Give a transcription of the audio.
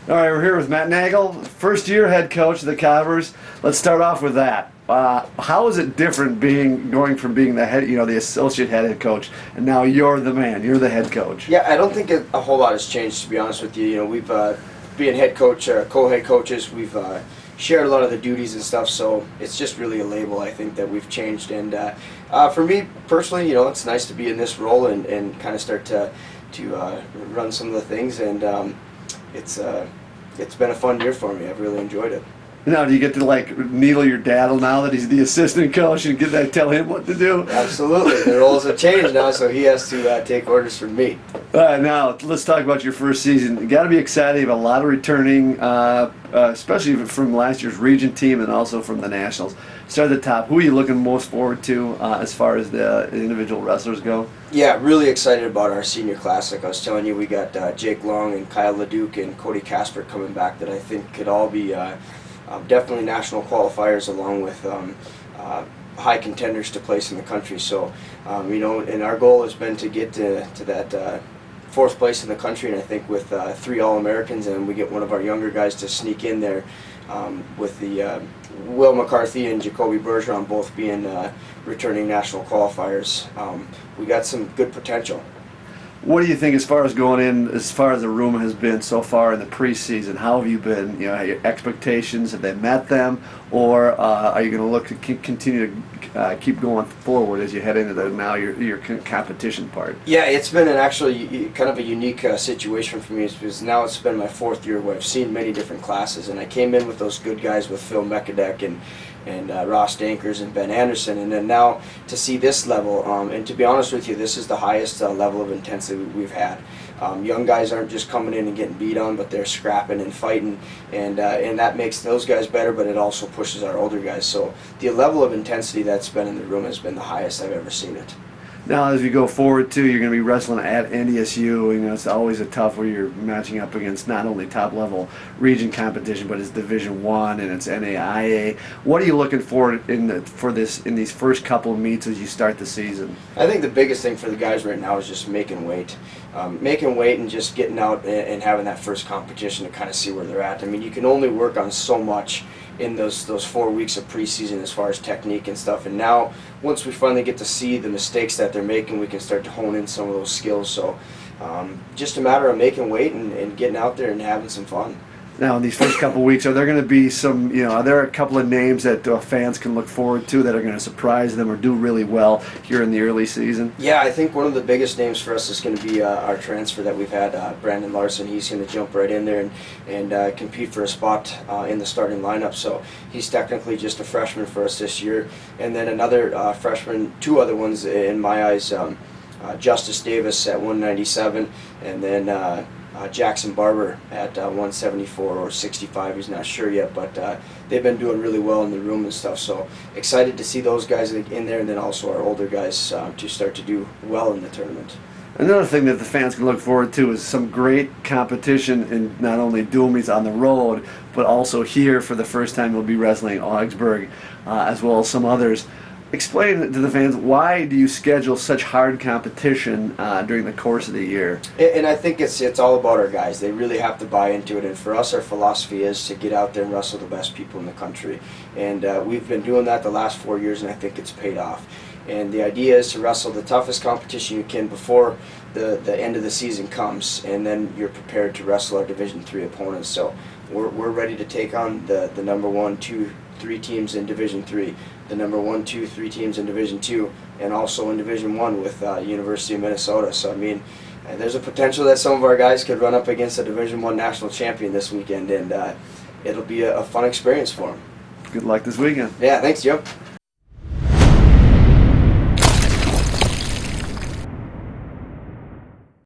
All right, we're here with Matt Nagel, first year head coach of the Cobbers. Let's start off with that. How is it different going from being the head, the associate head coach, and now you're the man, you're the head coach? Yeah, I don't think a whole lot has changed, to be honest with you. We've being head coach, co-head coaches, we've shared a lot of the duties and stuff. So it's just really a label, I think, that we've changed. And for me personally, it's nice to be in this role and kind of start to run some of the things. And it's been a fun year for me. I've really enjoyed it. Now, do you get to needle your dad now that he's the assistant coach and get that tell him what to do? Absolutely. The roles have changed now, so he has to take orders from me. Now, let's talk about your first season. You got to be excited. You have a lot of returning, especially from last year's region team and also from the Nationals. Start at the top. Who are you looking most forward to as far as the individual wrestlers go? Yeah, really excited about our senior class. Like I was telling you, we got Jake Long and Kyle LeDuc and Cody Casper coming back that I think could all be definitely national qualifiers, along with high contenders to place in the country. So, and our goal has been to get to that fourth place in the country, and I think with 3 All-Americans, and we get one of our younger guys to sneak in there with the Will McCarthy and Jacoby Bergeron both being returning national qualifiers. We got some good potential. What do you think as far as going in, as far as the room has been so far in the preseason? How have you been? Your expectations, have they met them? Or are you going to look to continue to keep going forward as you head into your competition part? Yeah, it's been actually kind of a unique situation for me, because now it's been my 4th year where I've seen many different classes, and I came in with those good guys with Phil Mekadek and Ross Dankers and Ben Anderson, and then now to see this level, and to be honest with you, this is the highest level of intensity we've had. Young guys aren't just coming in and getting beat on, but they're scrapping and fighting, and that makes those guys better, but it also pushes our older guys. So the level of intensity that's been in the room has been the highest I've ever seen it. Now, as you go forward, too, you're going to be wrestling at NDSU. It's always a tough where you're matching up against not only top-level region competition, but it's Division I and it's NAIA. What are you looking for in these first couple of meets as you start the season? I think the biggest thing for the guys right now is just making weight. Making weight and just getting out and having that first competition to kind of see where they're at. I mean, you can only work on so much in those 4 weeks of preseason as far as technique and stuff, and now once we finally get to see the mistakes that they're making, we can start to hone in some of those skills. So just a matter of making weight and getting out there and having some fun. Now, in these first couple of weeks, are there going to be some, are there a couple of names that fans can look forward to that are going to surprise them or do really well here in the early season? Yeah, I think one of the biggest names for us is going to be our transfer that we've had, Brandon Larson. He's going to jump right in there and compete for a spot in the starting lineup. So he's technically just a freshman for us this year. And then another freshman, 2 other ones in my eyes, Justice Davis at 197, and then Jackson Barber at 174 or 65, he's not sure yet, but they've been doing really well in the room and stuff, so excited to see those guys in there, and then also our older guys to start to do well in the tournament. Another thing that the fans can look forward to is some great competition in not only Doomies on the road, but also here for the first time we'll be wrestling Augsburg, as well as some others. Explain to the fans, why do you schedule such hard competition during the course of the year? And I think it's all about our guys. They really have to buy into it. And for us, our philosophy is to get out there and wrestle the best people in the country. And we've been doing that the last 4 years, and I think it's paid off. And the idea is to wrestle the toughest competition you can before the end of the season comes, and then you're prepared to wrestle our Division III opponents. So we're ready to take on the number 1, 2, 3 teams in Division III, the number 1, 2, 3 teams in Division II, and also in Division I with University of Minnesota. So I mean, there's a potential that some of our guys could run up against a Division I national champion this weekend, and it'll be a fun experience for them. Good luck this weekend. Yeah, thanks, Joe.